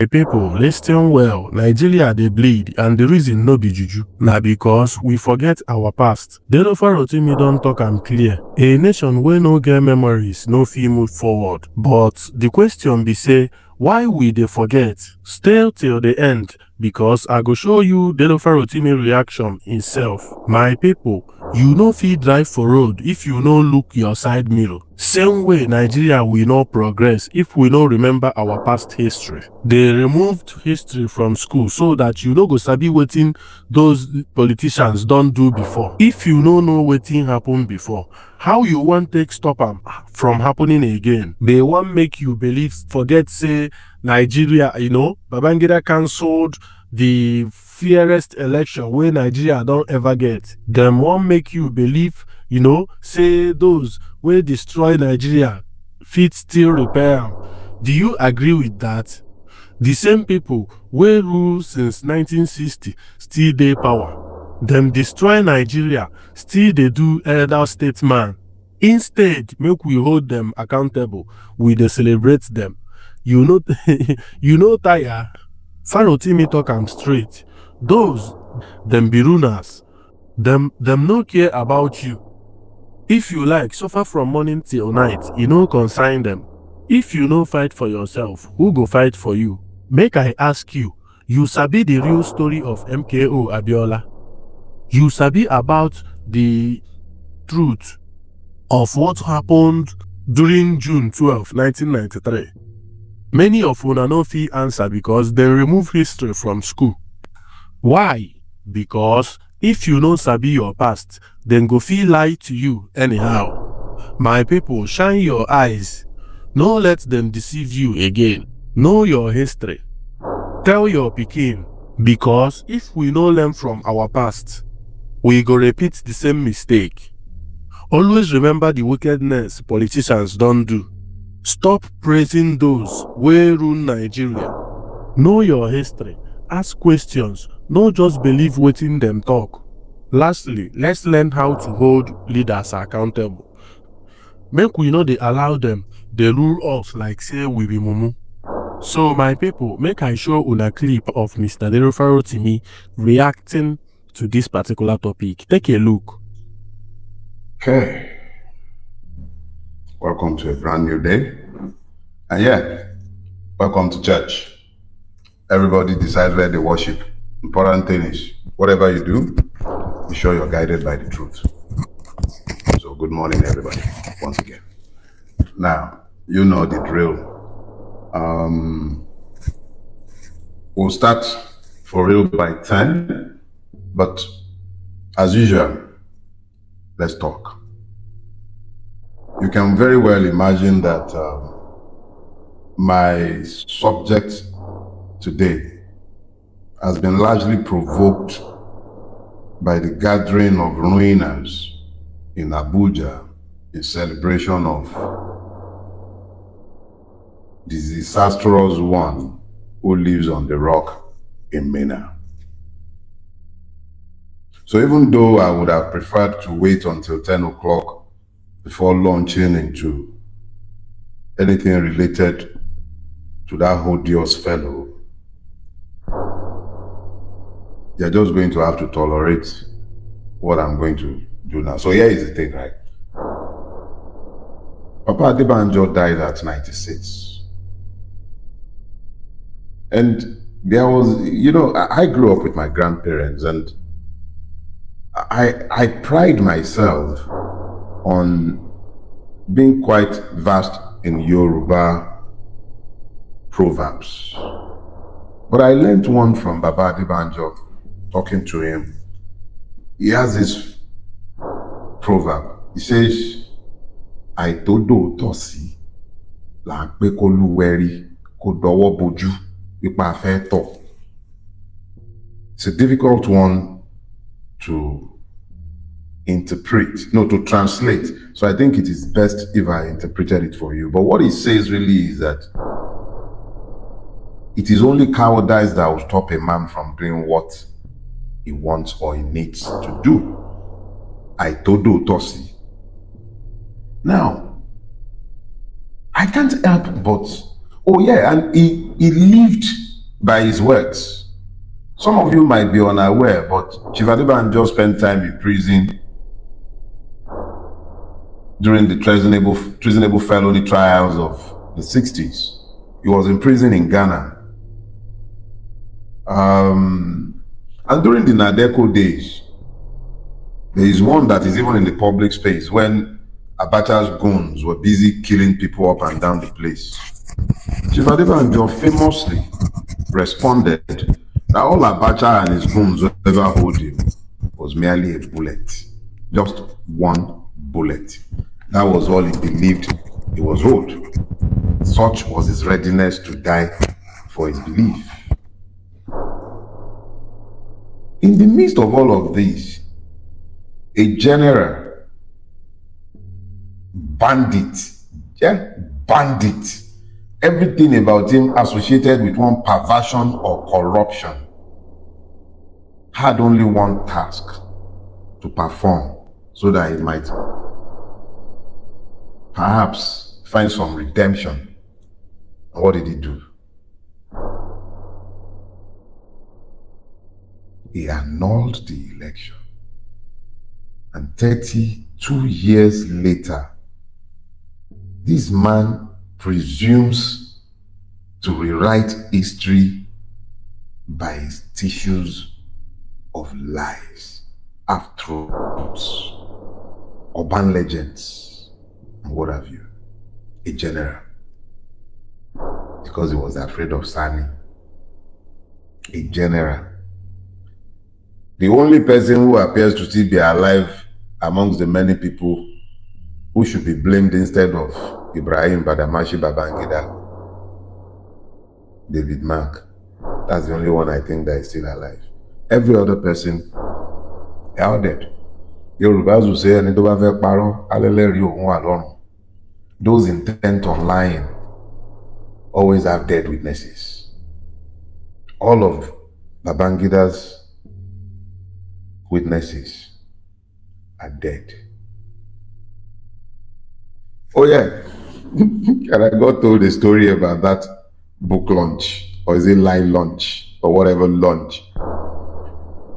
The people, listen well. Nigeria they bleed, and the reason no be juju. Na because we forget our past. Dele Farotimi don't talk am clear. A nation wey no get memories no fit move forward. But the question be say, why we dey forget? Stay till the end, because I go show you Dele Farotimi reaction himself. My people, you no fit drive for road if you no look your side mirror. Same way Nigeria will not progress if we no remember our past history. They removed history from school so that you no go sabi wetin those politicians don do before. If you no know wetin happen before, how you want take stop am from happening again? They want make you believe, forget say Nigeria, Babangida cancelled the fairest election wey Nigeria don't ever get. Them want make you believe, say those wey destroy Nigeria fit still repair am. Do you agree with that? The same people wey rule since 1960 still dey power. Them destroy Nigeria, still dey do elder statesman. Instead, make we hold them accountable, we dey celebrate them. You know tire. Farotimi talk am straight. Those them be runners. Them no care about you. If you like suffer from morning till night, no consign them. If you no fight for yourself, who go fight for you? Make I ask you, you sabi the real story of MKO Abiola? You sabi about the truth of what happened during June 12, 1993? Many of una no fit answer because they remove history from school. Why? Because if you no sabi your past, then go fit lie to you anyhow. My people, shine your eyes. No let them deceive you again. Know your history. Tell your pikin, because if we no learn from our past, we go repeat the same mistake. Always remember the wickedness politicians don't do. Stop praising those wey rule Nigeria. Know your history. Ask questions. No just believe wetin them talk. Lastly, let's learn how to hold leaders accountable. Make we no dey allow them dey rule us like say we be mumu. So my people, make I show una clip of Mr. Dele Farotimi reacting to this particular topic. Take a look. Okay. Welcome to a brand new day. And welcome to church. Everybody decides where they worship. Important thing is, whatever you do, be sure you're guided by the truth. So good morning, everybody, once again. Now, you know the drill. We'll start for real by 10, but as usual, let's talk. You can very well imagine that my subject today has been largely provoked by the gathering of ruiners in Abuja in celebration of the disastrous one who lives on the rock in Mina. So even though I would have preferred to wait until 10 o'clock before launching into anything related to that odious fellow, you're just going to have to tolerate what I'm going to do now. So here is the thing, right? Papa Adebanjo died at 96. And there was, I grew up with my grandparents, and I pride myself on being quite vast in Yoruba proverbs. But I learned one from Baba Adebanjo, talking to him. He has this proverb. He says, Aitodo tosi la pe koluweri kodowo boju ipa fe to. It's a difficult one to to translate. So I think it is best if I interpreted it for you. But what he says really is that it is only cowardice that will stop a man from doing what he wants or he needs to do. Aitodo tosi. Now, I can't help but, and he lived by his words. Some of you might be unaware, but Chief Adebanjo spent time in prison during the treasonable felony trials of the 60s. He was in prison in Ghana. And during the Nadeko days, there is one that is even in the public space when Abacha's goons were busy killing people up and down the place. Chief Adebanjo famously responded that all Abacha and his goons would ever hold him was merely a bullet. Just one bullet. That was all he believed he was owed. Such was his readiness to die for his belief. In the midst of all of this, a general, bandit, everything about him associated with one perversion or corruption, had only one task to perform so that he might perhaps find some redemption. And what did he do? He annulled the election. And 32 years later, this man presumes to rewrite history by his tissues of lies, half-truths, urban legends, and what have you. A general. Because he was afraid of Sani. A general. The only person who appears to still be alive amongst the many people who should be blamed instead of Ibrahim Badamashi Babangida, David Mark. That's the only one I think that is still alive. Every other person, they are dead. Yorubas will say, those intent on lying always have dead witnesses. All of Babangida's witnesses are dead. Oh yeah, and I got told a story about that book launch, or is it line launch, or whatever launch.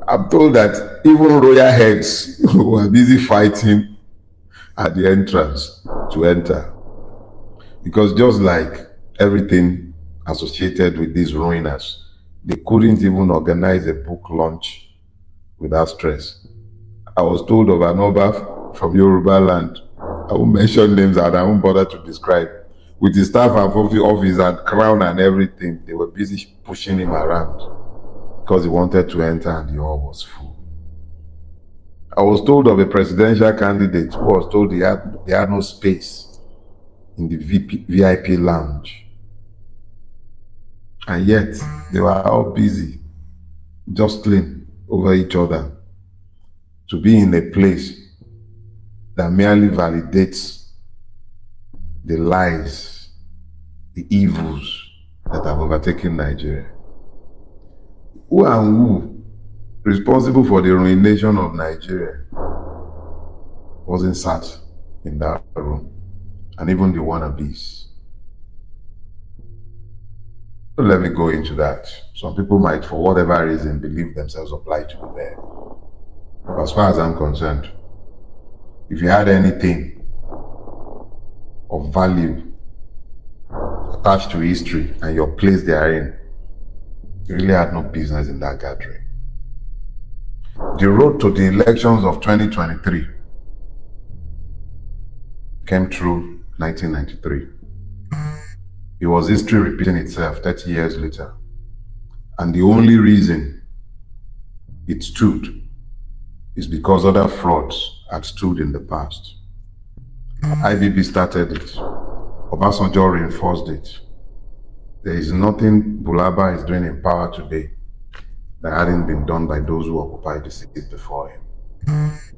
I'm told that even royal heads were busy fighting at the entrance to enter. Because just like everything associated with these ruiners, they couldn't even organize a book launch without stress. I was told of an Oba from Yoruba land. I won't mention names and I won't bother to describe. With his staff and office and crown and everything, they were busy pushing him around because he wanted to enter and the hall was full. I was told of a presidential candidate who was told he had no space in the VIP lounge. And yet, they were all busy jostling over each other to be in a place that merely validates the lies, the evils that have overtaken Nigeria. Who and who responsible for the ruination of Nigeria wasn't sat in that room, and even the wannabes. Don't let me go into that. Some people might, for whatever reason, believe themselves obliged to be there. But as far as I'm concerned, if you had anything of value attached to history and your place therein, you really had no business in that gathering. The road to the elections of 2023 came through 1993. It was history repeating itself 30 years later. And the only reason it stood is because other frauds had stood in the past. IBB started it. Obasanjo reinforced it. There is nothing Bulaba is doing in power today that hadn't been done by those who occupied the seat before him.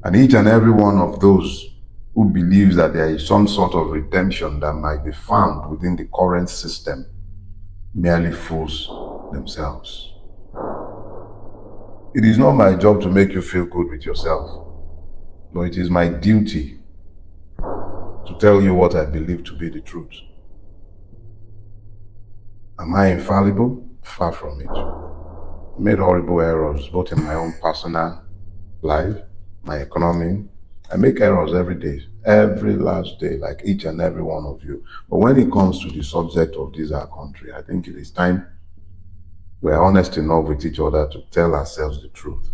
And each and every one of those who believes that there is some sort of redemption that might be found within the current system merely fools themselves. It is not my job to make you feel good with yourself, but it is my duty to tell you what I believe to be the truth. Am I infallible? Far from it. Made horrible errors, both in my own personal life, my economy. I make errors every day, every last day, like each and every one of you. But when it comes to the subject of this our country, I think it is time we're honest enough with each other to tell ourselves the truth.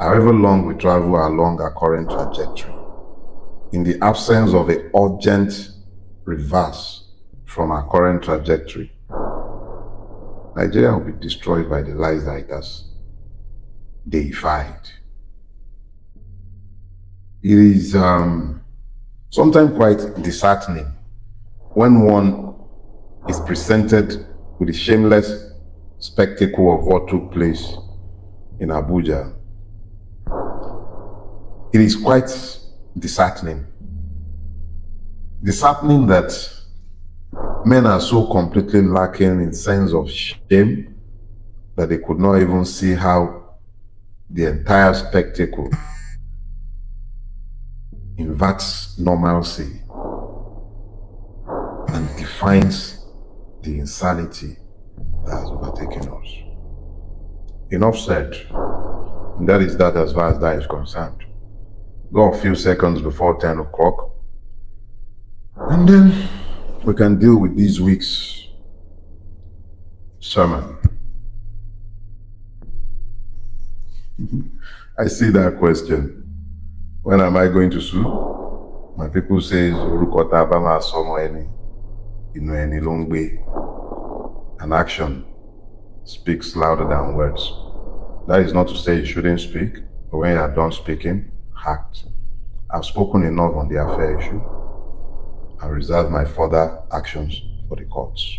However long we travel along our current trajectory, in the absence of an urgent reverse from our current trajectory, Nigeria will be destroyed by the lies that it has deified. It is sometimes quite disheartening when one is presented with the shameless spectacle of what took place in Abuja. It is quite disheartening. Disheartening that men are so completely lacking in sense of shame that they could not even see how the entire spectacle inverts normalcy and defines the insanity that has overtaken us. Enough said. And that is that as far as that is concerned. Go a few seconds before 10 o'clock. And then we can deal with this week's sermon. I see that question. When am I going to sue? My people say, Orukota Bama Somo Eni, Inu Eni Longbe. An action speaks louder than words. That is not to say you shouldn't speak, but when you are done speaking, act. I've spoken enough on the affair issue. I reserve my further actions for the courts.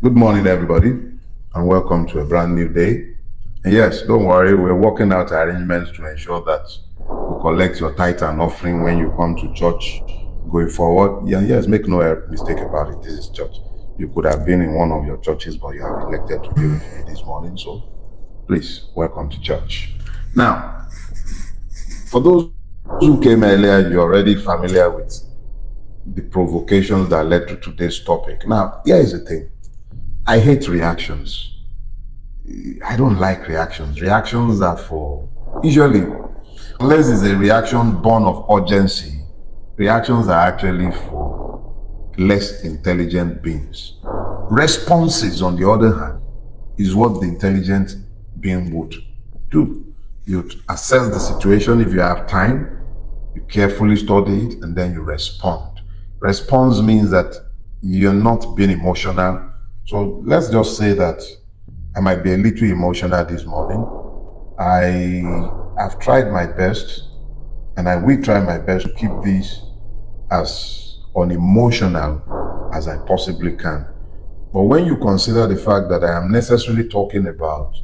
Good morning, everybody, and welcome to a brand new day. And yes, don't worry, we're working out arrangements to ensure that you collect your tithe and offering when you come to church going forward. Yeah, yes, make no mistake about it. This is church. You could have been in one of your churches, but you have elected to be with me this morning. So please, welcome to church. Now, for those who came earlier, you're already familiar with the provocations that led to today's topic. Now, here is the thing. I hate reactions. I don't like reactions. Reactions are for, usually, unless it's a reaction born of urgency, reactions are actually for less intelligent beings. Responses, on the other hand, is what the intelligent being would do. You assess the situation. If you have time, you carefully study it, and then you respond. Response means that you're not being emotional. So let's just say that I might be a little emotional this morning. I have tried my best, and I will try my best to keep this as unemotional as I possibly can. But when you consider the fact that I am necessarily talking about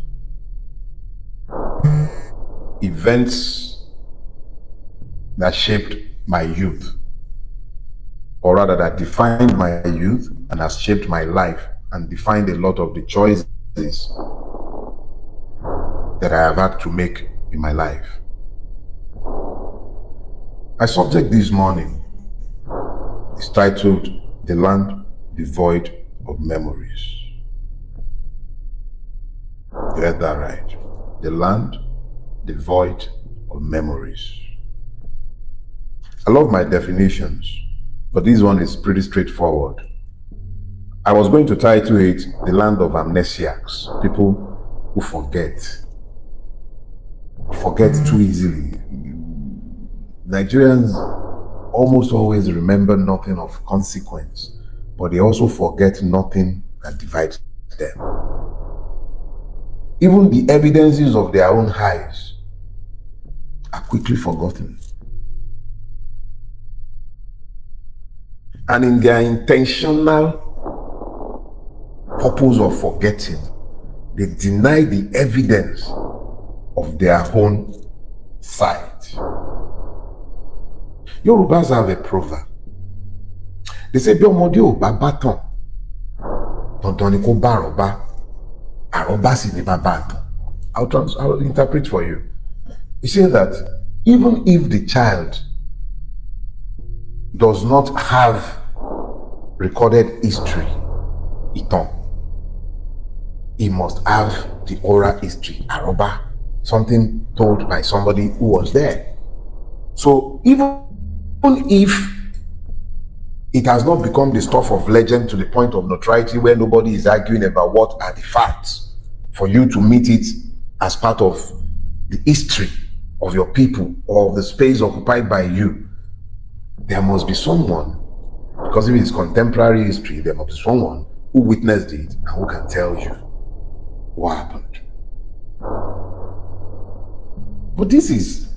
events that shaped my youth, or rather that defined my youth and has shaped my life and defined a lot of the choices that I have had to make in my life. My subject this morning is titled, The Land Devoid of Memories. You heard that right. The land devoid of memories. I love my definitions, but this one is pretty straightforward. I was going to title it, The Land of Amnesiacs, people who forget too easily. Nigerians almost always remember nothing of consequence, but they also forget nothing that divides them. Even the evidences of their own highs are quickly forgotten. And in their intentional purpose of forgetting, they deny the evidence of their own sight. Yorubas have a proverb. They say, bí ọmọdé ò bá bátan, dandan ni kó bá àrọ́bá, àrọ́bá sì ni bàbá àtàn. I'll interpret for you. You say that even if the child does not have recorded history, ìtàn, he must have the oral history, aroba, something told by somebody who was there. So even if it has not become the stuff of legend to the point of notoriety where nobody is arguing about what are the facts, for you to meet it as part of the history of your people or of the space occupied by you, there must be someone, because if it is contemporary history, there must be someone who witnessed it and who can tell you what happened. But this is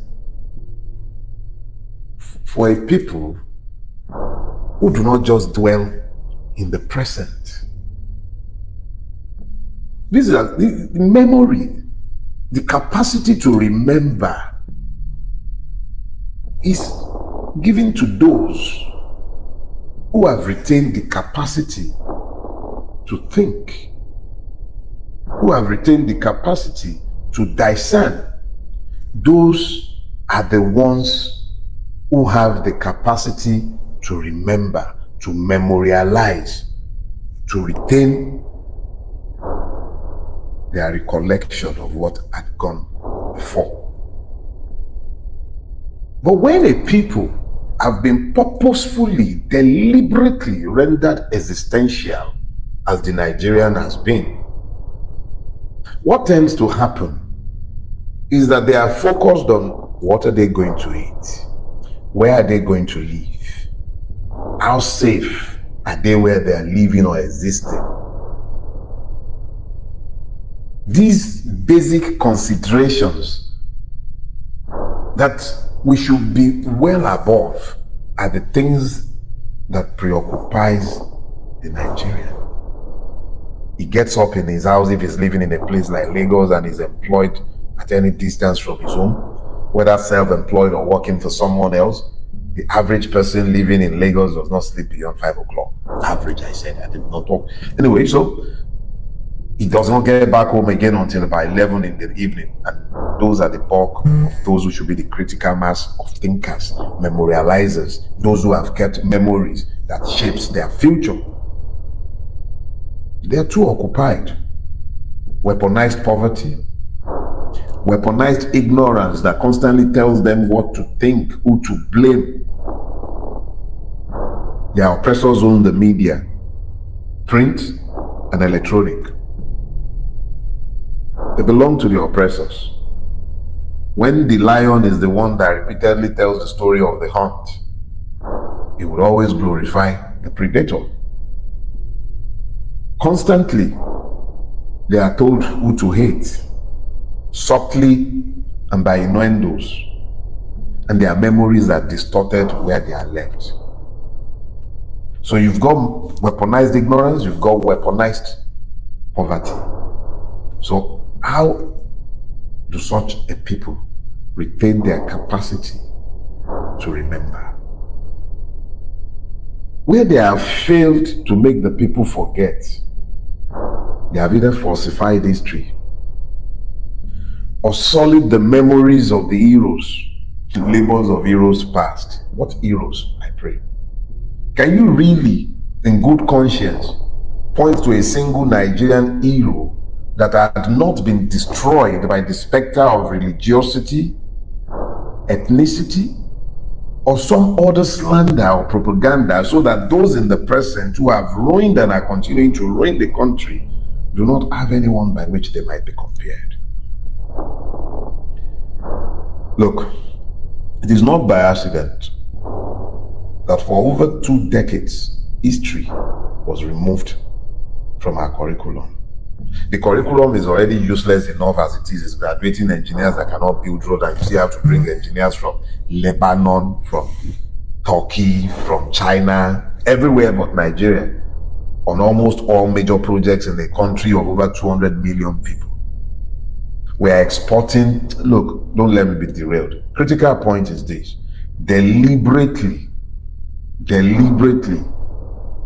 for a people who do not just dwell in the present. This is the memory, the capacity to remember is given to those who have retained the capacity to think, who have retained the capacity to discern. Those are the ones who have the capacity to remember, to memorialize, to retain their recollection of what had gone before. But when a people have been purposefully, deliberately rendered existential, as the Nigerian has been, what tends to happen is that they are focused on what are they going to eat, where are they going to live, how safe are they where they are living or existing. These basic considerations that we should be well above are the things that preoccupies the Nigerian. He gets up in his house if he's living in a place like Lagos and is employed at any distance from his home, whether self-employed or working for someone else. The average person living in Lagos does not sleep beyond 5 o'clock. Average, I said, I did not talk. Anyway, so he does not get back home again until about 11 in the evening. And those are the bulk of those who should be the critical mass of thinkers, memorializers, those who have kept memories that shapes their future. They are too occupied. Weaponized poverty, weaponized ignorance that constantly tells them what to think, who to blame. Their oppressors own the media, print and electronic. They belong to the oppressors. When the lion is the one that repeatedly tells the story of the hunt, he would always glorify the predator. Constantly, they are told who to hate, subtly and by innuendos, and their memories are distorted where they are left. So you've got weaponized ignorance, you've got weaponized poverty. So how do such a people retain their capacity to remember? Where they have failed to make the people forget, they have either falsified history or sullied the memories of the heroes, the labors of heroes past. What heroes, I pray? Can you really, in good conscience, point to a single Nigerian hero that had not been destroyed by the specter of religiosity, ethnicity, or some other slander or propaganda, so that those in the present who have ruined and are continuing to ruin the country do not have anyone by which they might be compared? Look, it is not by accident that for over 2 decades, history was removed from our curriculum. The curriculum is already useless enough as it is. It's graduating engineers that cannot build roads, and you still have to bring engineers from Lebanon, from Turkey, from China, everywhere but Nigeria, on almost all major projects in a country of over 200 million people. We are exporting. Look, don't let me be derailed. Critical point is this: deliberately,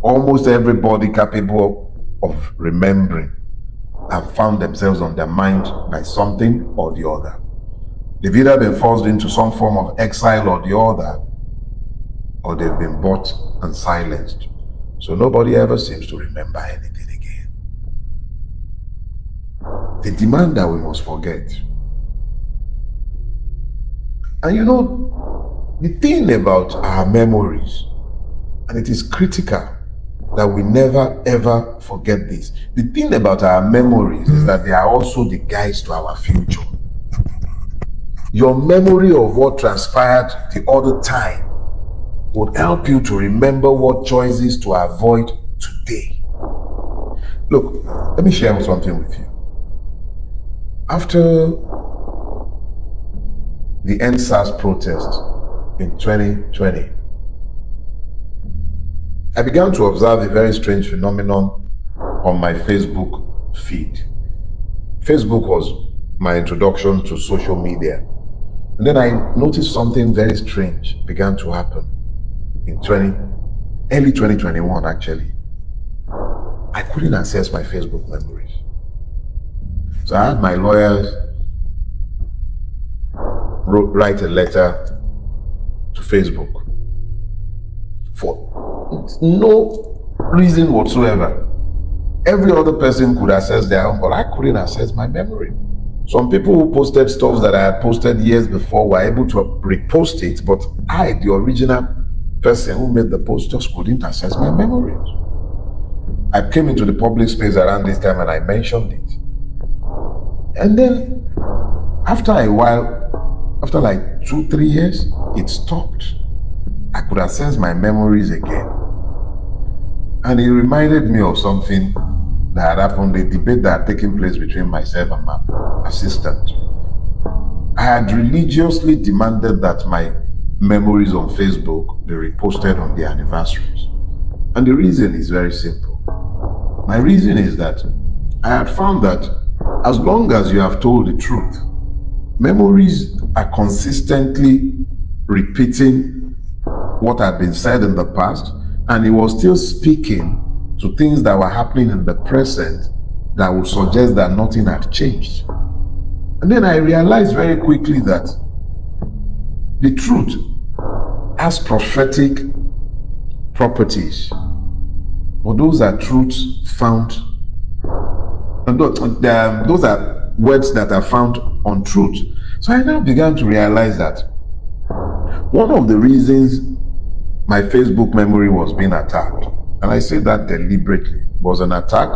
almost everybody capable of remembering have found themselves undermined by something or the other. They've either been forced into some form of exile or the other, or they've been bought and silenced. So nobody ever seems to remember anything again. They demand that we must forget. And you know, the thing about our memories, and it is critical that we never ever forget this. The thing about our memories is that they are also the guides to our future. Your memory of what transpired the other time would help you to remember what choices to avoid today. Look, let me share something with you. After the NSAS protest in 2020, I began to observe a very strange phenomenon on my Facebook feed. Facebook was my introduction to social media. And then I noticed something very strange began to happen in early 2021 actually. I couldn't access my Facebook memories. So I had my lawyers write a letter to Facebook for no reason whatsoever. Every other person could access their own, but I couldn't access my memory. Some people who posted stuff that I had posted years before were able to repost it, but I, the original person who made the post, just couldn't access my memories. I came into the public space around this time and I mentioned it. And then after a while, after like 2-3 years, it stopped. I could access my memories again. And it reminded me of something that had happened, a debate that had taken place between myself and my assistant. I had religiously demanded that my memories on Facebook be reposted on the anniversaries. And the reason is very simple. My reason is that I had found that as long as you have told the truth, memories are consistently repeating what had been said in the past, and it was still speaking to things that were happening in the present that would suggest that nothing had changed. And then I realized very quickly that the truth has prophetic properties, but those are truths found, and those are words that are found on truth. So I now began to realize that one of the reasons my Facebook memory was being attacked, and I say that deliberately, was an attack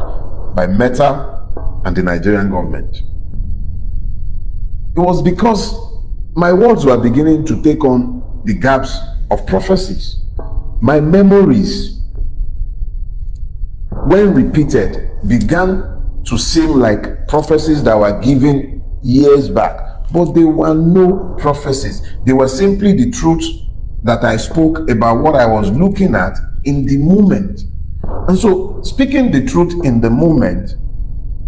by Meta and the Nigerian government. It was because my words were beginning to take on the gaps of prophecies. My memories, when repeated, began to seem like prophecies that were given years back, but they were no prophecies. They were simply the truth that I spoke about what I was looking at in the moment. And so, speaking the truth in the moment,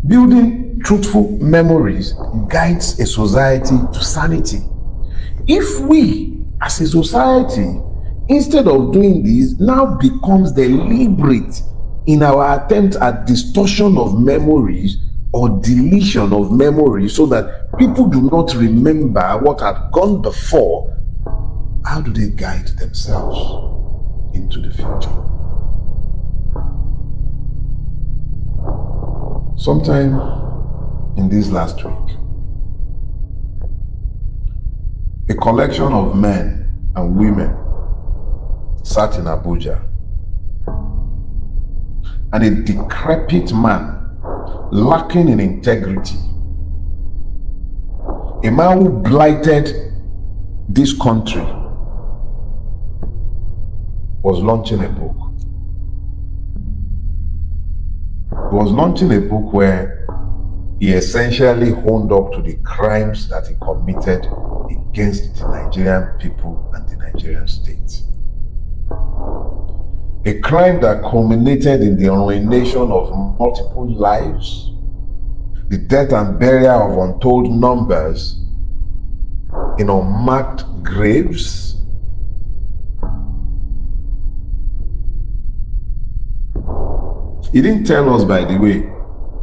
building truthful memories, guides a society to sanity. If we, as a society, instead of doing this, now becomes deliberate in our attempt at distortion of memories or deletion of memories so that people do not remember what had gone before, how do they guide themselves into the future? Sometime in this last week, a collection of men and women sat in Abuja, and a decrepit man, lacking in integrity, a man who blighted this country, was launching a book. He was launching a book where he essentially honed up to the crimes that he committed against the Nigerian people and the Nigerian state. A crime that culminated in the ruination of multiple lives, the death and burial of untold numbers in unmarked graves. He didn't tell us, by the way,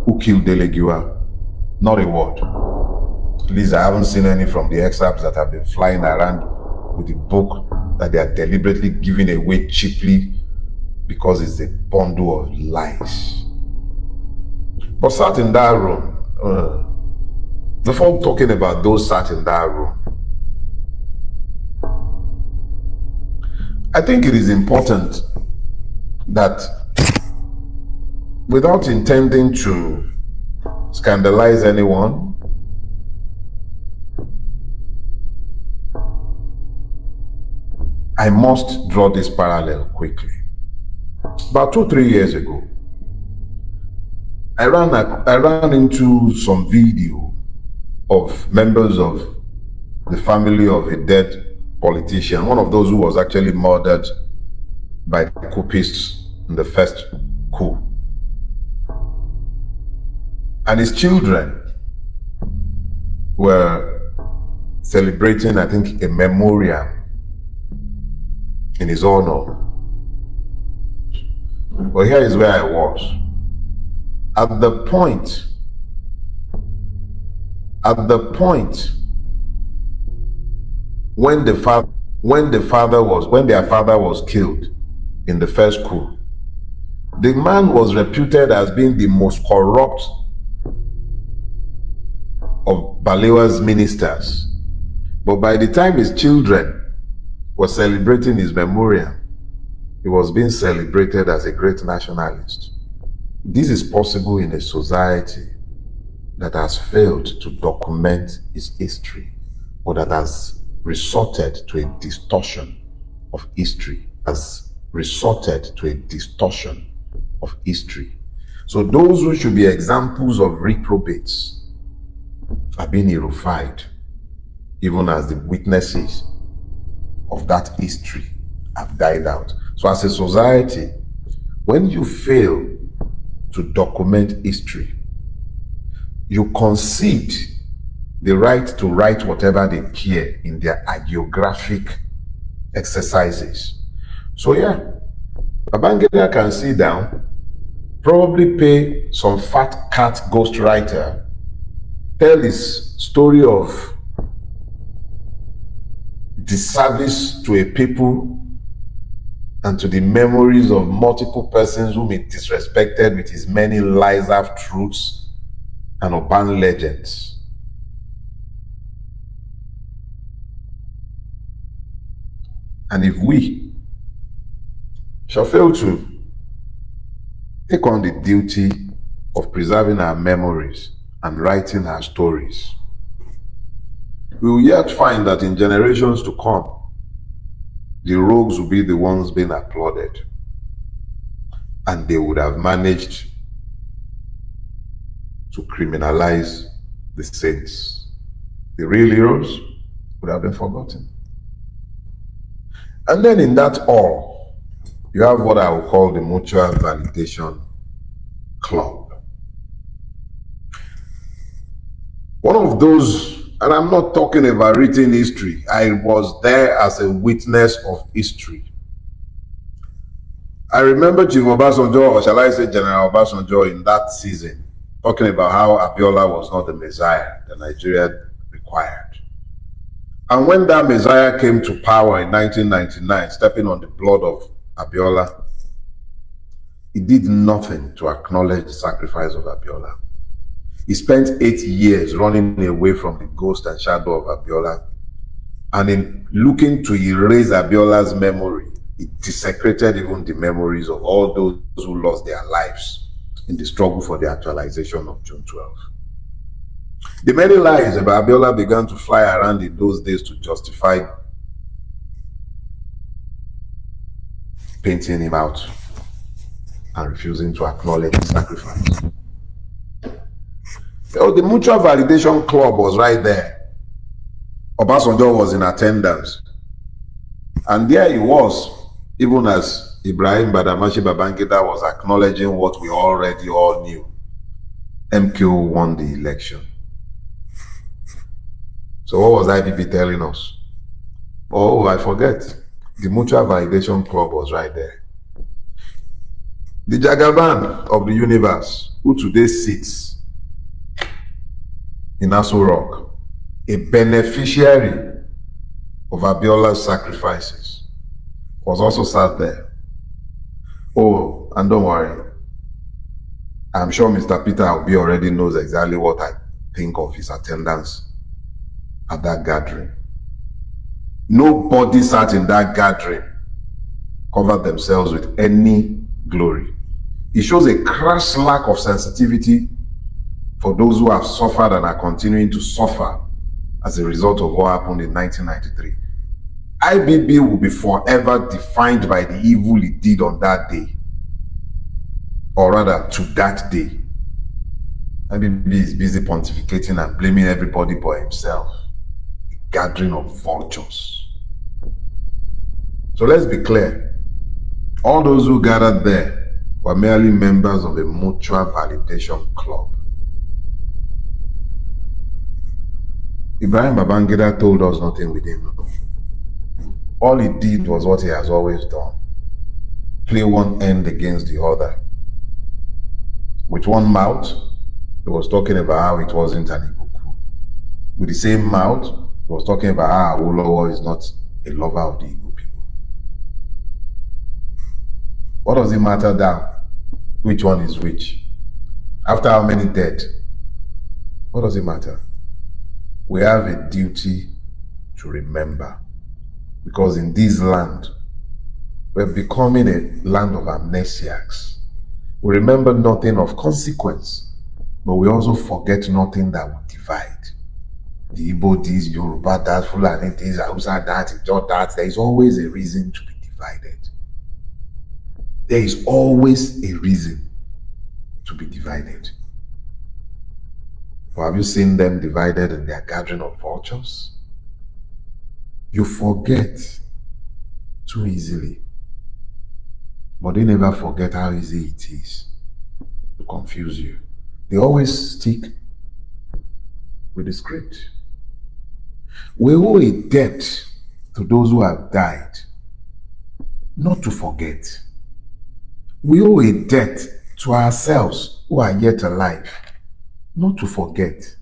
who killed Dele Giwa. Not a word. At least I haven't seen any from the excerpts that have been flying around with the book that they are deliberately giving away cheaply because it's a bundle of lies. But sat in that room before talking about those sat in that room, I think it is important that, without intending to scandalize anyone, I must draw this parallel quickly. About 2-3 years ago, I ran into some video of members of the family of a dead politician, one of those who was actually murdered by the coupists in the first coup. And his children were celebrating, I think, a memorial in his honor. But here is where I was. At the point when their father was killed in the first coup, the man was reputed as being the most corrupt of Balewa's ministers. But by the time his children were celebrating his memorial, he was being celebrated as a great nationalist. This is possible in a society that has failed to document its history, or that has resorted to a distortion of history, So those who should be examples of reprobates are being nullified, even as the witnesses of that history have died out. So as a society, when you fail to document history, you concede the right to write whatever they care in their hagiographic exercises. So yeah, Babangida can sit down, probably pay some fat cat ghostwriter, tell his story of disservice to a people and to the memories of multiple persons whom he disrespected with his many lies, half-truths, and urban legends. And if we shall fail to take on the duty of preserving our memories and writing our stories, we will yet find that in generations to come, the rogues will be the ones being applauded, and they would have managed to criminalize the saints. The real heroes would have been forgotten. And then in that all, you have what I will call the Mutual Validation Club. One of those, and I'm not talking about written history, I was there as a witness of history. I remember Chief Obasanjo, or shall I say General Obasanjo, in that season, talking about how Abiola was not the Messiah that Nigeria required. And when that Messiah came to power in 1999, stepping on the blood of Abiola, he did nothing to acknowledge the sacrifice of Abiola. He spent 8 years running away from the ghost and shadow of Abiola. And in looking to erase Abiola's memory, he desecrated even the memories of all those who lost their lives in the struggle for the actualization of June 12. The many lies about Abiola began to fly around in those days to justify painting him out and refusing to acknowledge the sacrifice. So the Mutual Validation Club was right there. Obasanjo was in attendance. And there he was, even as Ibrahim Badamashi Babangida was acknowledging what we already all knew. MQ won the election. So what was IPP telling us? Oh, I forget. The Mutual Validation Club was right there. The Jagaban of the universe, who today sits in Aso Rock, a beneficiary of Abiola's sacrifices, was also sat there. Oh, and don't worry, I'm sure Mr. Peter Obi already knows exactly what I think of his attendance at that gathering. Nobody sat in that gathering covered themselves with any glory. It shows a crass lack of sensitivity for those who have suffered and are continuing to suffer as a result of what happened in 1993. IBB will be forever defined by the evil it did on that day, or rather to that day. IBB is busy pontificating and blaming everybody but himself. A gathering of vultures. So let's be clear. All those who gathered there were merely members of a mutual validation club. Ibrahim Babangida told us nothing we didn't know. All he did was what he has always done. Play one end against the other. With one mouth, he was talking about how it wasn't an Igbo coup. With the same mouth, he was talking about how Awolowo is not a lover of the Igbo people. What does it matter now? Which one is which? After how many dead? What does it matter? We have a duty to remember. Because in this land, we're becoming a land of amnesiacs. We remember nothing of consequence, but we also forget nothing that will divide. The Igbo this, Yoruba that, Fulani this, Hausa that, Ijaw that. There is always a reason to be divided. There is always a reason to be divided. Or have you seen them divided in their gathering of vultures? You forget too easily. But they never forget how easy it is to confuse you. They always stick with the script. We owe a debt to those who have died, not to forget. We owe a debt to ourselves who are yet alive, not to forget.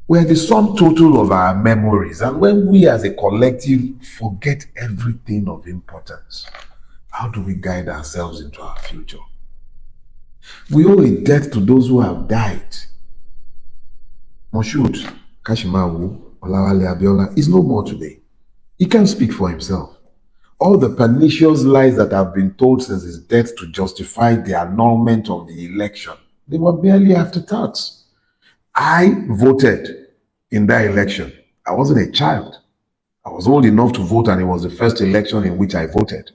We're the sum total of our memories, and when we as a collective forget everything of importance, how do we guide ourselves into our future? We owe a debt to those who have died. Moshood Kashimawo Olawale Abiola is no more today. He can't speak for himself. All the pernicious lies that have been told since his death to justify the annulment of the election, they were barely afterthoughts. I voted in that election. I wasn't a child. I was old enough to vote, and it was the first election in which I voted.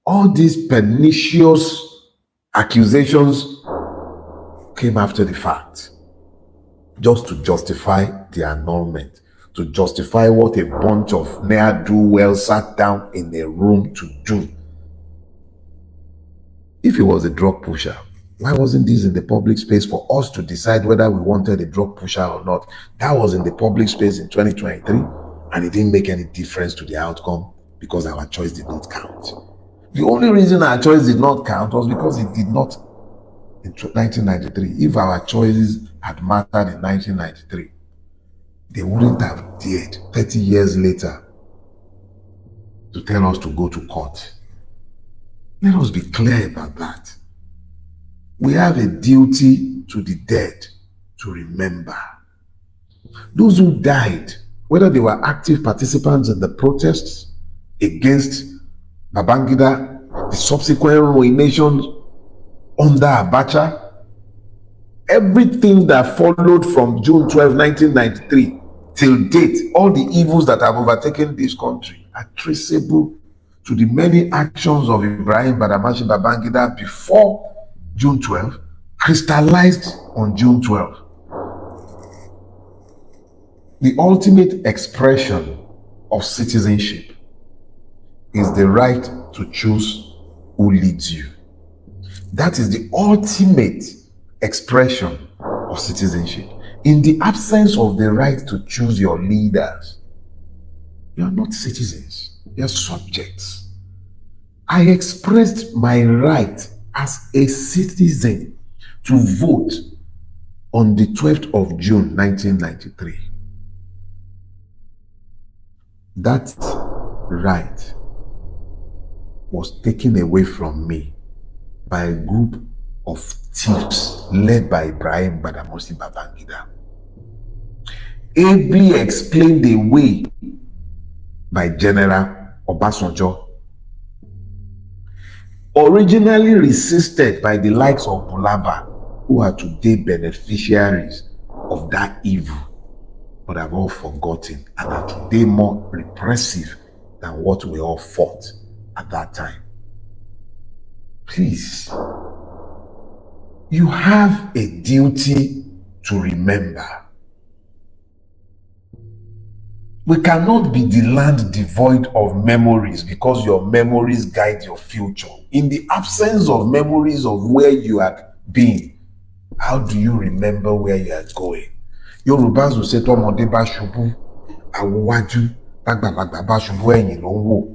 All these pernicious accusations came after the fact, just to justify the annulment, to justify what a bunch of ne'er-do-well sat down in a room to do. If he was a drug pusher, why wasn't this in the public space for us to decide whether we wanted a drug pusher or not? That was in the public space in 2023, and it didn't make any difference to the outcome because our choice did not count. The only reason our choice did not count was because it did not in 1993. If our choices had mattered in 1993, they wouldn't have dared 30 years later to tell us to go to court. Let us be clear about that. We have a duty to the dead to remember. Those who died, whether they were active participants in the protests against Babangida, the subsequent ruination under Abacha, everything that followed from June 12, 1993 till date, all the evils that have overtaken this country are traceable to the many actions of Ibrahim Badamasi Babangida before June 12, crystallized on June 12. The ultimate expression of citizenship is the right to choose who leads you. That is the ultimate expression of citizenship. In the absence of the right to choose your leaders, you are not citizens, you are subjects. I expressed my right as a citizen to vote on the 12th of June, 1993. That right was taken away from me by a group of thieves led by Ibrahim Badamasi Babangida, ably explained away by General Obasanjo, originally resisted by the likes of Bulaba, who are today beneficiaries of that evil, but have all forgotten and are today more repressive than what we all fought at that time. Please, you have a duty to remember. We cannot be the land devoid of memories because your memories guide your future. In the absence of memories of where you have been, how do you remember where you are going? Yorùbá will say, "Tọ́mọdé bá ṣubú, àwòwájú, bàgbàlagbà bá ṣubú, ẹ̀yìn ló ń wò."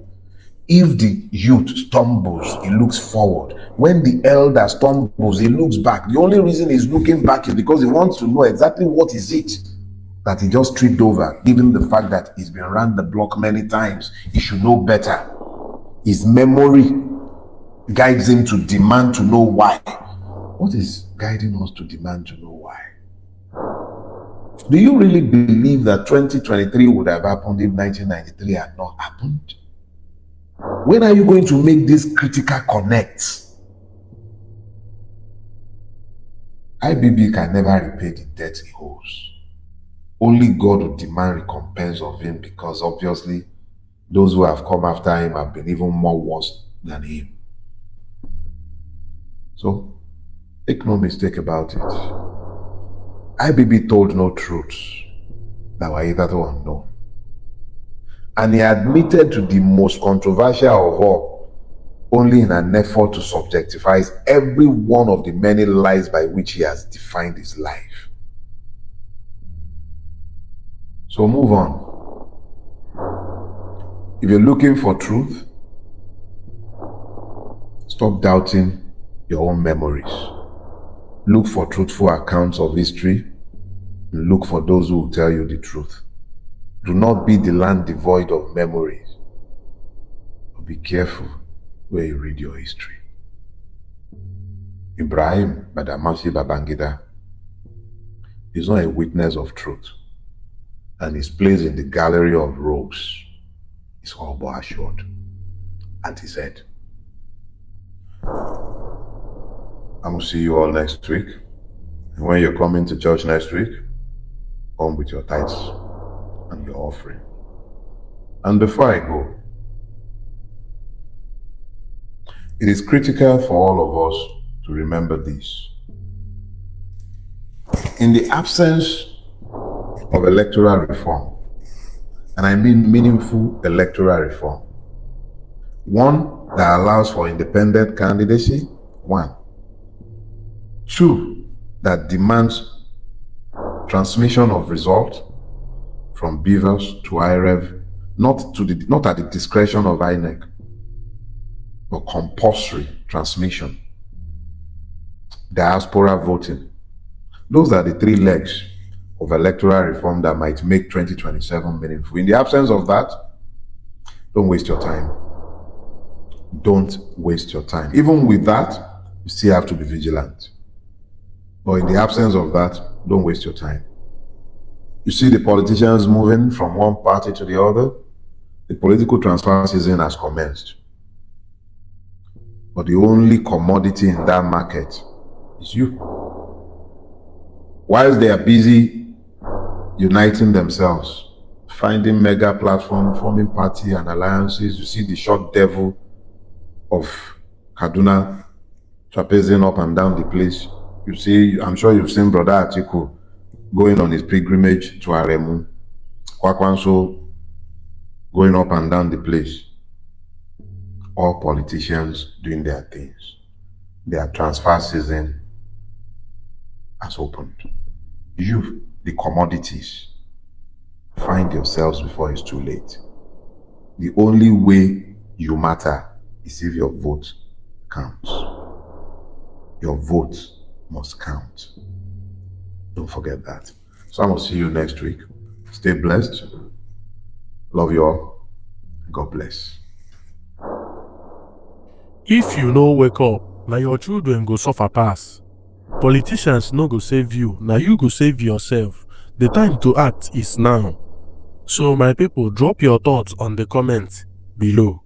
If the youth stumbles, he looks forward. When the elder stumbles, he looks back. The only reason he's looking back is because he wants to know exactly what is it that he just tripped over, given the fact that he's been around the block many times. He should know better. His memory guides him to demand to know why. What is guiding us to demand to know why? Do you really believe that 2023 would have happened if 1993 had not happened? When are you going to make this critical connect? IBB can never repay the debt he owes. Only God will demand recompense of him, because obviously those who have come after him have been even more worse than him. So, make no mistake about it. IBB told no truths that were hitherto unknown. And he admitted to the most controversial of all, only in an effort to subjectify every one of the many lies by which he has defined his life. So move on. If you're looking for truth, stop doubting your own memories. Look for truthful accounts of history. Look for those who will tell you the truth. Do not be the land devoid of memories. But be careful where you read your history. Ibrahim Badamasi Babangida is not a witness of truth, and his place in the gallery of rogues is all but assured. And he said, I will see you all next week. And when you're coming to church next week, come with your tithes and your offering. And before I go, it is critical for all of us to remember this. In the absence of electoral reform, and I mean meaningful electoral reform, one that allows for independent candidacy, one. Two, that demands transmission of results from Beavers to IREV, not at the discretion of INEC, but compulsory transmission. Diaspora voting. Those are the three legs of electoral reform that might make 2027 meaningful. In the absence of that, don't waste your time. Don't waste your time. Even with that, you still have to be vigilant. But in the absence of that, don't waste your time. You see the politicians moving from one party to the other. The political transfer season has commenced. But the only commodity in that market is you. Whilst they are busy uniting themselves, finding mega platform, forming party and alliances, you see the short devil of Kaduna trapezing up and down the place. You see, I'm sure you've seen Brother Atiku going on his pilgrimage to Aremu, Kwakwanso going up and down the place. All politicians doing their things. Their transfer season has opened. You, the commodities, find yourselves before it's too late. The only way you matter is if your vote counts. Your vote must count. Don't forget that. So I will see you next week. Stay blessed. Love you all. God bless. If you no wake up, na your children go suffer pass. Politicians no go save you, na you go save yourself. The time to act is now. So my people, drop your thoughts on the comments below.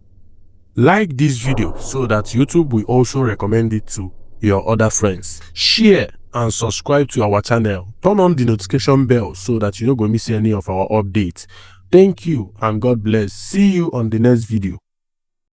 Like this video so that YouTube will also recommend it to your other friends. Share and subscribe to our channel. Turn on the notification bell so that you don't go miss any of our updates. Thank you and God bless. See you on the next video.